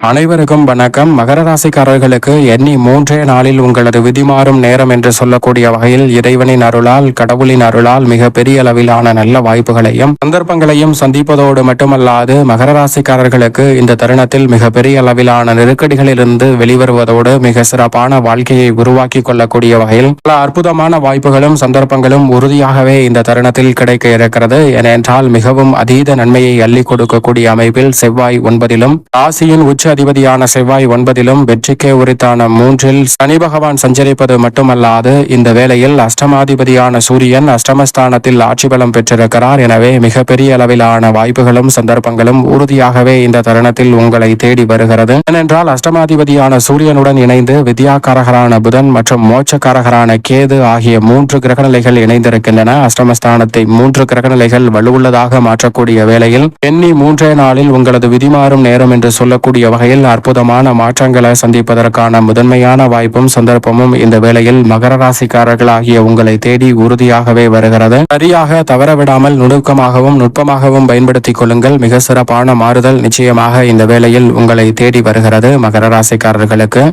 அனைவருக்கும் வணக்கம். மகர ராசிக்காரர்களுக்கு எண்ணி மூன்றே நாளில் உங்களது விதி மாறும் நேரம் என்று சொல்லக்கூடிய வகையில் இறைவனின் அருளால், கடவுளின் அருளால் மிக பெரிய அளவிலான நல்ல வாய்ப்புகளையும் சந்தர்ப்பங்களையும் சந்திப்பதோடு மட்டுமல்லாது மகர ராசிக்காரர்களுக்கு இந்த தருணத்தில் மிக பெரிய அளவிலான நெருக்கடிகளிலிருந்து வெளிவருவதோடு மிக சிறப்பான வாழ்க்கையை உருவாக்கி கொள்ளக்கூடிய வகையில் பல அற்புதமான வாய்ப்புகளும் சந்தர்ப்பங்களும் உறுதியாகவே இந்த தருணத்தில் கிடைக்க இருக்கிறது. ஏனென்றால் மிகவும் அதீத நன்மையை அள்ளி கொடுக்கக்கூடிய அமைப்பில் செவ்வாய் 9லும், ராசியின் உச்ச அதிபதியான செவ்வாய் 9லும், வெற்றிக்கே உரித்தான 3ல் சனி பகவான் சஞ்சரிப்பது மட்டுமல்லாது இந்த வேளையில் அஷ்டமாதிபதியான சூரியன் அஷ்டமஸ்தானத்தில் ஆட்சி பலம் பெற்றிருக்கிறார். எனவே மிகப்பெரிய அளவிலான வாய்ப்புகளும் சந்தர்ப்பங்களும் உறுதியாகவே இந்த தருணத்தில் உங்களை தேடி வருகிறது. ஏனென்றால் அஷ்டமாதிபதியான சூரியனுடன் இணைந்து வித்யாகாரகரான புதன் மற்றும் மோட்சக்காரகரான கேது ஆகிய 3 கிரகநிலைகள் இணைந்திருக்கின்றன. அஷ்டமஸ்தானத்தை 3 கிரகநிலைகள் வலுவுள்ளதாக மாற்றக்கூடிய வேளையில் எண்ணி மூன்றே நாளில் உங்களது விதிமாறும் நேரம் என்று சொல்லக்கூடிய வகையில் அற்புதமான மாற்றங்களை சந்திப்பதற்கான முதன்மையான வாய்ப்பும் சந்தர்ப்பமும் இந்த வேளையில் மகர ராசிக்காரர்களாகிய உங்களை தேடி உறுதியாகவே வருகிறது. சரியாக தவறவிடாமல் நுணுக்கமாகவும் நுட்பமாகவும் பயன்படுத்திக் கொள்ளுங்கள். மிக சிறப்பான மாறுதல் நிச்சயமாக இந்த வேளையில் உங்களை தேடி வருகிறது. மகர ராசிக்காரர்களுக்கு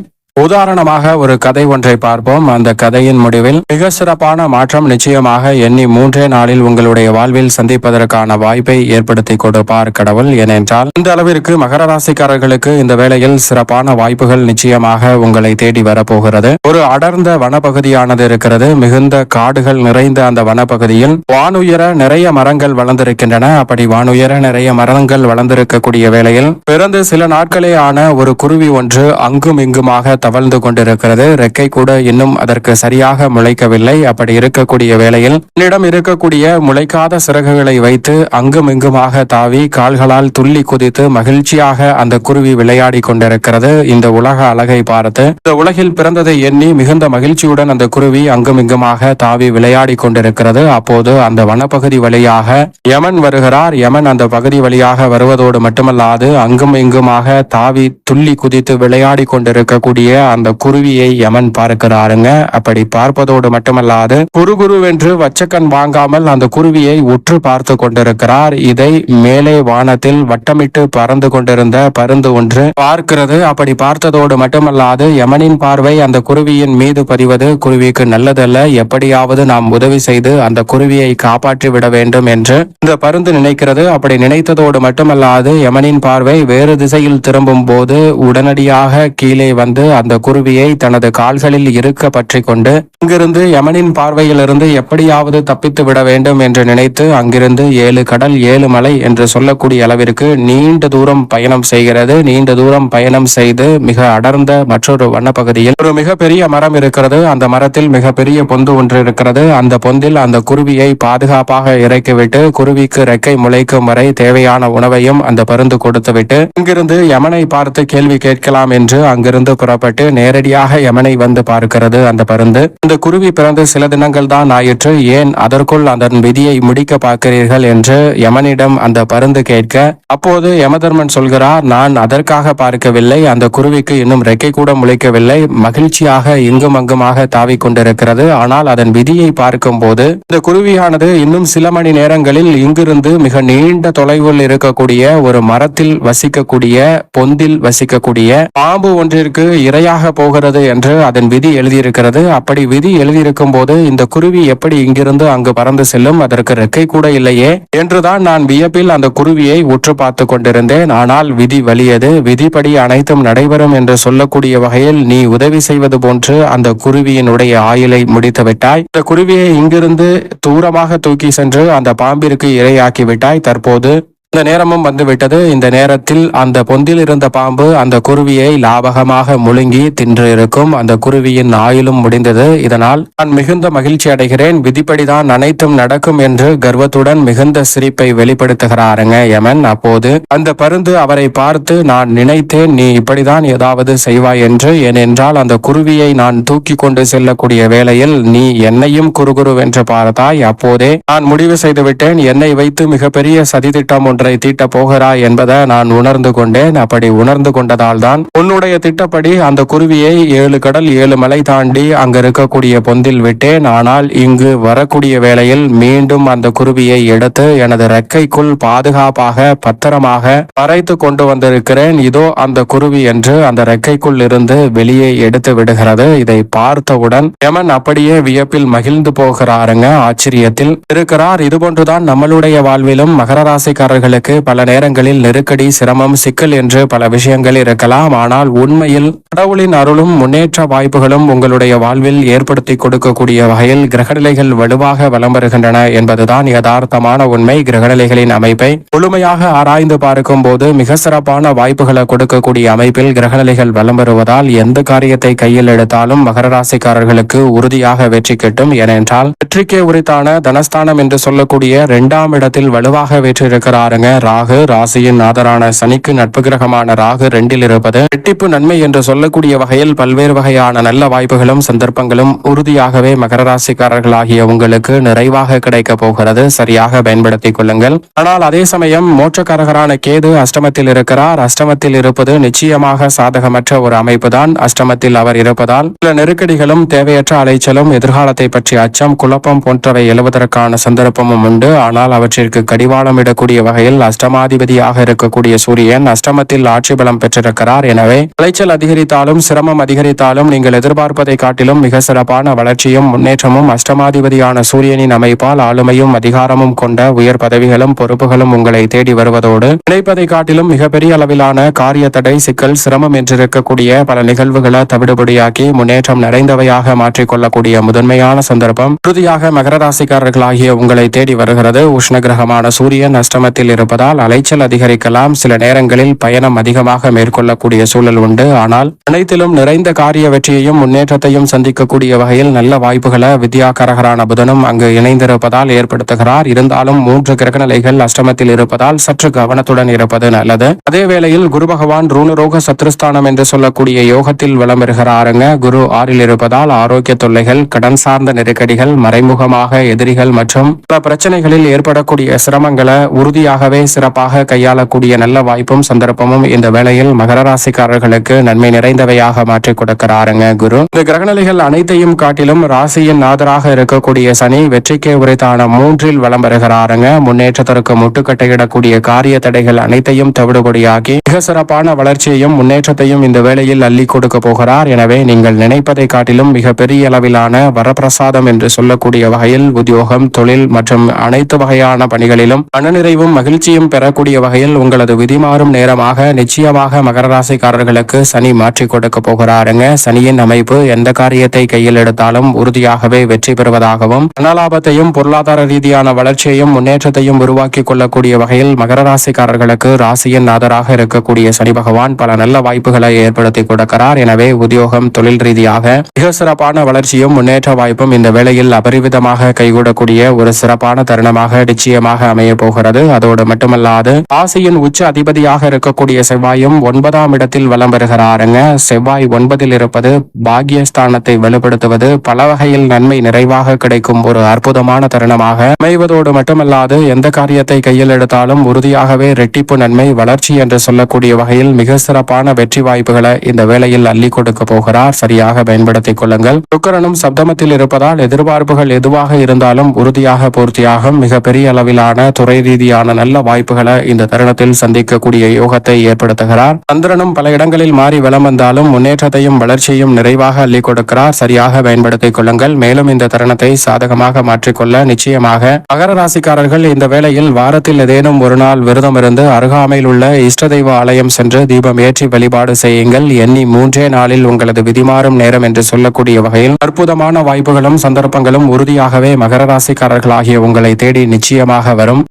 உதாரணமாக ஒரு கதை ஒன்றை பார்ப்போம். அந்த கதையின் முடிவில் மிக சிறப்பான மாற்றம் நிச்சயமாக எண்ணி மூன்றே நாளில் உங்களுடைய வாழ்வில் சந்திப்பதற்கான வாய்ப்பை ஏற்படுத்தி கொடுப்பார் கடவுள். ஏனென்றால் இந்த அளவிற்கு மகர ராசிக்காரர்களுக்கு இந்த வேளையில் சிறப்பான வாய்ப்புகள் நிச்சயமாக உங்களை தேடி வரப்போகிறது. ஒரு அடர்ந்த வனப்பகுதியானது இருக்கிறது. மிகுந்த காடுகள் நிறைந்த அந்த வனப்பகுதியில் வானுயர நிறைய மரங்கள் வளர்ந்திருக்கின்றன. அப்படி வானுயர நிறைய மரங்கள் வளர்ந்திருக்கக்கூடிய வேளையில் பிறந்து சில நாட்களே ஆன ஒரு குருவி ஒன்று அங்கும் இங்குமாக தவழ்ந்து கொண்டிருக்கிறது. ரெக்கை கூட இன்னும் அதற்கு சரியாக முளைக்கவில்லை. அப்படி இருக்கக்கூடிய வேளையில் என்னிடம் இருக்கக்கூடிய முளைக்காத சிறகுகளை வைத்து அங்கும் இங்குமாக தாவி கால்களால் துள்ளி குதித்து மகிழ்ச்சியாக அந்த குருவி விளையாடி கொண்டிருக்கிறது. இந்த உலக அழகை பார்த்து இந்த உலகில் பிறந்ததை எண்ணி மிகுந்த மகிழ்ச்சியுடன் அந்த குருவி அங்கும் இங்குமாக தாவி விளையாடி கொண்டிருக்கிறது. அப்போது அந்த வனப்பகுதி வழியாக யமன் வருகிறார். யமன் அந்த பகுதி வழியாக வருவதோடு மட்டுமல்லாது அங்கும் இங்குமாக தாவி துள்ளி குதித்து விளையாடி கொண்டிருக்கக்கூடிய அந்த குருவியை யமன் பார்க்கிறாருங்க. அப்படி பார்ப்பதோடு மட்டுமல்லாது குருகுருவென்று வச்சக்கண் வாங்காமல் அந்த குருவியை உற்று பார்த்து கொண்டிருக்கிறார். இதை மேலே வானத்தில் வட்டமிட்டு பறந்து கொண்டிருந்த பருந்து ஒன்று பார்க்கிறது. அப்படி பார்த்ததோடு மட்டுமல்லாது யமனின் பார்வை அந்த குருவியின் மீது பதிவது குருவிக்கு நல்லதல்ல. எப்படியாவது நாம் உதவி செய்து அந்த குருவியை காப்பாற்றி விட வேண்டும் என்று இந்த பருந்து நினைக்கிறது. அப்படி நினைத்ததோடு மட்டுமல்லாது யமனின் பார்வை வேறு திசையில் திரும்பும் போது உடனடியாக கீழே வந்து அந்த குருவியை தனது கால்களில் இருக்க பற்றி கொண்டு அங்கிருந்து யமனின் பார்வையிலிருந்து எப்படியாவது தப்பித்து விட வேண்டும் என்று நினைத்து அங்கிருந்து 7 கடல் 7 மலை என்று சொல்லக்கூடிய அளவிற்கு நீண்ட தூரம் பயணம் செய்கிறது. நீண்ட தூரம் பயணம் செய்து மிக அடர்ந்த மற்றொரு வனப்பகுதியில் ஒரு மிகப்பெரிய மரம் இருக்கிறது. அந்த மரத்தில் மிகப்பெரிய பொந்து ஒன்று இருக்கிறது. அந்த பொந்தில் அந்த குருவியை பாதுகாப்பாக இறக்கிவிட்டு குருவிக்கு ரெக்கை முளைக்கும் வரை தேவையான உணவையும் அந்த பருந்து கொடுத்துவிட்டு அங்கிருந்து யமனை பார்த்து கேள்வி கேட்கலாம் என்று அங்கிருந்து புறப்பட்டு நேரடியாக யமனை வந்து பார்க்கிறது அந்த பருந்து. இந்த குருவி பிறந்து சில தினங்கள் தான் ஆயிற்று, ஏன் அதற்குள் அதன் விதியை முடிக்க பார்க்கிறீர்கள் என்று யமனிடம் அந்த பருந்து கேட்க, அப்போது யமதர்மன் சொல்கிறார், நான் அதற்காக பார்க்கவில்லை, அந்த குருவிக்கு இன்னும் ரெக்கை கூட முளைக்கவில்லை, மகிழ்ச்சியாக இங்கும் அங்குமாக தாவி கொண்டிருக்கிறது. ஆனால் அதன் விதியை பார்க்கும் போது இந்த குருவியானது இன்னும் சில மணி நேரங்களில் இங்கிருந்து மிக நீண்ட தொலைவில் இருக்கக்கூடிய ஒரு மரத்தில் வசிக்கக்கூடிய பொந்தில் வசிக்கக்கூடிய பாம்பு ஒன்றிற்கு இரையாக போகிறது என்று அதன் விதி எழுதியிருக்கிறது. அப்படி விதி எழுதியிருக்கும் போது இந்த குருவி எப்படி இங்கிருந்து அங்கு பறந்து செல்லும், அதற்கு ரெக்கை கூட இல்லையே என்றுதான் நான் வியப்பில் அந்த குருவியை உற்று பார்த்து கொண்டிருந்தேன். ஆனால் விதி வலியது. விதிப்படி அனைத்தும் நடைபெறும் என்று சொல்லக்கூடிய வகையில் நீ உதவி செய்வது போன்று அந்த குருவியினுடைய ஆயுளை முடித்து விட்டாய். இந்த குருவியை இங்கிருந்து தூரமாக தூக்கி சென்று அந்த பாம்பிற்கு இரையாக்கி விட்டாய். தற்போது இந்த நேரமும் வந்துவிட்டது. இந்த நேரத்தில் அந்த பொந்தில் இருந்த பாம்பு அந்த குருவியை லாபகமாக முழுங்கி தின்று இருக்கும். அந்த குருவியின் ஆயுளும் முடிந்தது. இதனால் நான் மிகுந்த மகிழ்ச்சி அடைகிறேன். விதிப்படிதான் அனைத்தும் நடக்கும் என்று கர்வத்துடன் மிகுந்த சிரிப்பை வெளிப்படுத்துகிறாருங்க யமன். அப்போது அந்த பருந்து அவரை பார்த்து, நான் நினைத்தேன் நீ இப்படிதான் ஏதாவது செய்வாய் என்று. ஏனென்றால் அந்த குருவியை நான் தூக்கி கொண்டு செல்லக்கூடிய வேளையில் நீ என்னையும் குறுகுருவென்று பார்த்தாய். அப்போதே நான் முடிவு செய்து விட்டேன், என்னை வைத்து மிகப்பெரிய சதித்திட்டம் ஒன்று ஒன்றை தீட்டப் போகிறாய் என்பதை நான் உணர்ந்து கொண்டேன். அப்படி உணர்ந்து கொண்டதால் தான் உன்னுடைய திட்டப்படி அந்த குருவியை 7 கடல் 7 மலை தாண்டி அங்க இருக்கக்கூடிய பொந்தில் விட்டேன். ஆனால் இங்கு வரக்கூடிய வேளையில் மீண்டும் அந்த குருவியை எடுத்து எனது ரெக்கைக்குள் பாதுகாப்பாக பத்திரமாக மறைத்து கொண்டு வந்திருக்கிறேன். இதோ அந்த குருவி என்று அந்த ரெக்கைக்குள் இருந்து வெளியே எடுத்து விடுகிறது. இதை பார்த்தவுடன் யமன் அப்படியே வியப்பில் மகிழ்ந்து போகிறாருங்க, ஆச்சரியத்தில் இருக்கிறார். இதுபோன்றுதான் நம்மளுடைய வாழ்விலும் மகர ராசிக்காரர்களுக்கு பல நேரங்களில் நெருக்கடி, சிரமம், சிக்கல் என்று பல விஷயங்கள் இருக்கலாம். ஆனால் உண்மையில் கடவுளின் அருளும் முன்னேற்ற வாய்ப்புகளும் உங்களுடைய வாழ்வில் ஏற்படுத்தி கொடுக்கக்கூடிய வகையில் கிரகநிலைகள் வலுவாக வலம் வருகின்றன என்பதுதான் யதார்த்தமான உண்மை. கிரகநிலைகளின் அமைப்பை முழுமையாக ஆராய்ந்து பார்க்கும் போது மிக சிறப்பான வாய்ப்புகளை கொடுக்கக்கூடிய அமைப்பில் கிரகநிலைகள் வலம் வருவதால் எந்த காரியத்தை கையில் எடுத்தாலும் மகர ராசிக்காரர்களுக்கு உறுதியாக வெற்றி கிட்டும். ஏனென்றால் வெற்றிக்கே உரித்தான தனஸ்தானம் என்று சொல்லக்கூடிய 2ஆம் இடத்தில் வலுவாக வெற்றிருக்கிறாருங்க ராகு. ராசியின் ஆதரான சனிக்கு நட்பு கிரகமான ராகு 2இல் இருப்பது வெட்டிப்பு நன்மை என்று சொல்லக்கூடிய வகையில் பல்வேறு வகையான நல்ல வாய்ப்புகளும் சந்தர்ப்பங்களும் உறுதியாகவே மகர ராசிக்காரர்களாகிய உங்களுக்கு நிறைவாக கிடைக்க போகிறது. சரியாக பயன்படுத்திக் கொள்ளுங்கள். ஆனால் அதே சமயம் மோட்சக்காரகரான கேது அஷ்டமத்தில் இருக்கிறார். அஷ்டமத்தில் இருப்பது நிச்சயமாக சாதகமற்ற ஒரு அமைப்பு தான். அஷ்டமத்தில் அவர் இருப்பதால் சில நெருக்கடிகளும் தேவையற்ற அலைச்சலும் எதிர்காலத்தை பற்றிய அச்சம், குழப்பம் போன்றவை எழுவதற்கான சந்தர்ப்பமும் உண்டு. ஆனால் அவற்றிற்கு கடிவாளம் இடக்கூடிய வகையில் அஷ்டமாதிபதியாக இருக்கக்கூடிய சூரியன் அஷ்டமத்தில் ஆட்சி பலம் பெற்றிருக்கிறார். எனவே அலைச்சல் அதிகரித்தாலும் சிரமம் அதிகரித்தாலும் நீங்கள் எதிர்பார்ப்பதை காட்டிலும் மிக சிறப்பான வளர்ச்சியும் முன்னேற்றமும் அஷ்டமாதிபதியான சூரியனின் அமைப்பால் ஆளுமையும் அதிகாரமும் கொண்ட உயர் பதவிகளும் பொறுப்புகளும் உங்களை தேடி வருவதோடு நினைப்பதை காட்டிலும் மிகப்பெரிய அளவிலான காரிய தடை, சிக்கல், சிரமம் என்றிருக்கக்கூடிய பல நிகழ்வுகளை தவிடுபடியாக்கி முன்னேற்றம் நிறைந்தவையாக மாற்றிக்கொள்ளக்கூடிய முதன்மையான சந்தர்ப்பம் உறுதியாக மகர ராசிக்காரர்களாகிய உங்களை தேடி வருகிறது. உஷ்ண கிரகமான சூரியன் அஷ்டமத்தில் இருப்பதால் அலைச்சல் அதிகரிக்கலாம். சில நேரங்களில் பயணம் அதிகமாக மேற்கொள்ளக்கூடிய சூழல் உண்டு. ஆனால் அனைத்திலும் நிறைந்த காரிய வெற்றியையும் முன்னேற்றத்தையும் சந்திக்கக்கூடிய வகையில் நல்ல வாய்ப்புகளை வித்யாகாரகரான புதனும் அங்கு இணைந்திருப்பதால் ஏற்படுத்துகிறார். இருந்தாலும் 3 கிரகநிலைகள் அஷ்டமத்தில் இருப்பதால் சற்று கவனத்துடன் இருப்பது நல்லது. அதே வேளையில் குரு பகவான் ரூணரோக சத்ருஸ்தானம் என்று சொல்லக்கூடிய யோகத்தில் வலம் வருகிறாருங்க. குரு 6இல் இருப்பதால் ஆரோக்கிய தொல்லைகள், கடன் சார்ந்த நெருக்கடிகள், மறைமுகமாக எதிரிகள் மற்றும் பல பிரச்சனைகளில் ஏற்படக்கூடிய சிரமங்களை உறுதியாகவே சிறப்பாக கையாளக்கூடிய நல்ல வாய்ப்பும் சந்தர்ப்பமும் இந்த வேளையில் மகர ராசிக்காரர்களுக்கு நன்மை நிறைந்தவையாக மாற்றிக் கொடுக்கிறாருங்க குரு. இந்த கிரகநிலைகள் அனைத்தையும் காட்டிலும் ராசியின் நாதராக இருக்கக்கூடிய சனி வெற்றிக்கே உரைத்தான 3இல் வலம் வருகிறாருங்க. முன்னேற்றத்திற்கு முட்டுக்கட்டையிடக்கூடிய காரிய தடைகள் அனைத்தையும் தவிடுபடியாக்கி மிக சிறப்பான வளர்ச்சியையும் முன்னேற்றத்தையும் இந்த வேளையில் அள்ளி கொடுக்க போகிறார். எனவே நீங்கள் நினைப்பதை காட்டிலும் மிக பெரிய அளவிலான வரப்பிரசாதம் என்று சொல்லக்கூடிய வகையில் உத்தியோகம், தொழில் மற்றும் அனைத்து வகையான பணிகளிலும் மனநிறைவும் மகிழ்ச்சியும் பெறக்கூடிய வகையில் உங்களது விதிமாறும் நேரமாக நிச்சயமாக மகர ராசிக்காரர்களுக்கு சனி மாற்றி கொடுக்க போகிறாருங்க. சனியின் அமைப்பு எந்த காரியத்தை கையில் எடுத்தாலும் உறுதியாகவே வெற்றி பெறுவதாகவும் தனலாபத்தையும் பொருளாதார ரீதியான வளர்ச்சியையும் முன்னேற்றத்தையும் உருவாக்கி கொள்ளக்கூடிய வகையில் மகர ராசிக்காரர்களுக்கு ராசியின் நாதராக இருக்கக்கூடிய சனி பகவான் பல நல்ல வாய்ப்புகளை ஏற்படுத்தி கொடுக்கிறார். எனவே உத்தியோகம், தொழில் ரீதியாக மிக சிறப்பான வளர்ச்சியும் முன்னேற்ற வாய்ப்பும் இந்த வேளையில் அபரிவிதமாக கைகூடக்கூடிய ஒரு சிறப்பான தருணமாக நிச்சயமாக அமைய போகிறது. அதோடு மட்டுமல்லாது ராசியின் உச்ச அதிபதியாக இருக்கக்கூடிய செவ்வாயும் 9ஆம் இடத்தில் வலம் வருகிறாருங்க. செவ்வாய் 9இல் இருப்பது பாக்கியஸ்தானத்தை வலுப்படுத்துவது, பல வகையில் நன்மை நிறைவாக கிடைக்கும் ஒரு அற்புதமான தருணமாக அமைவதோடு மட்டுமல்லாது எந்த காரியத்தை கையில் எடுத்தாலும் உறுதியாகவே ரெட்டிப்பு நன்மை, வளர்ச்சி என்று சொல்லக்கூடிய வகையில் மிக சிறப்பான வெற்றி வாய்ப்புகளை இந்த வேளையில் அள்ளி கொடுக்க போகிறார். சரியாக பயன்படுத்திக் கொள்ளுங்கள். சுக்கிரனும் சப்தமத்தில் இருப்பதால் எதிர்பார்ப்புகள் எதுவாக இருந்தாலும் உறுதியாக பூர்த்தியாகும். மிக பெரிய அளவிலான துறை ரீதியான நல்ல வாய்ப்புகளை இந்த தருணத்தில் சந்திக்கக்கூடிய யோகத்தை ஏற்படுத்துகிறார். சந்திரனும் பல இடங்களில் மாறி வலம் வந்தாலும் முன்னேற்றத்தையும் வளர்ச்சியும் நிறைவாக அள்ளி கொடுக்கிறார். சரியாக பயன்படுத்திக் கொள்ளுங்கள். மேலும் இந்த தருணத்தை சாதகமாக மாற்றிக்கொள்ள நிச்சயமாக மகர ராசிக்காரர்கள் இந்த வேளையில் வாரத்தில் ஏதேனும் ஒரு நாள் விரதம் இருந்து அருகாமையில் உள்ள இஷ்ட தெய்வ ஆலயம் சென்று தீபம் ஏற்றி வழிபாடு செய்யுங்கள். எண்ணி 3 நாளில் உங்களது விதிமாறும் நேரம் என்று சொல்லக்கூடிய வகையில் அற்புதமான வாய்ப்புகளும் சந்தர்ப்பங்களும் உறுதியாகவே மகர ராசிக்காரர்களாகிய உங்களை தேடி நிச்சயமாக வரும்.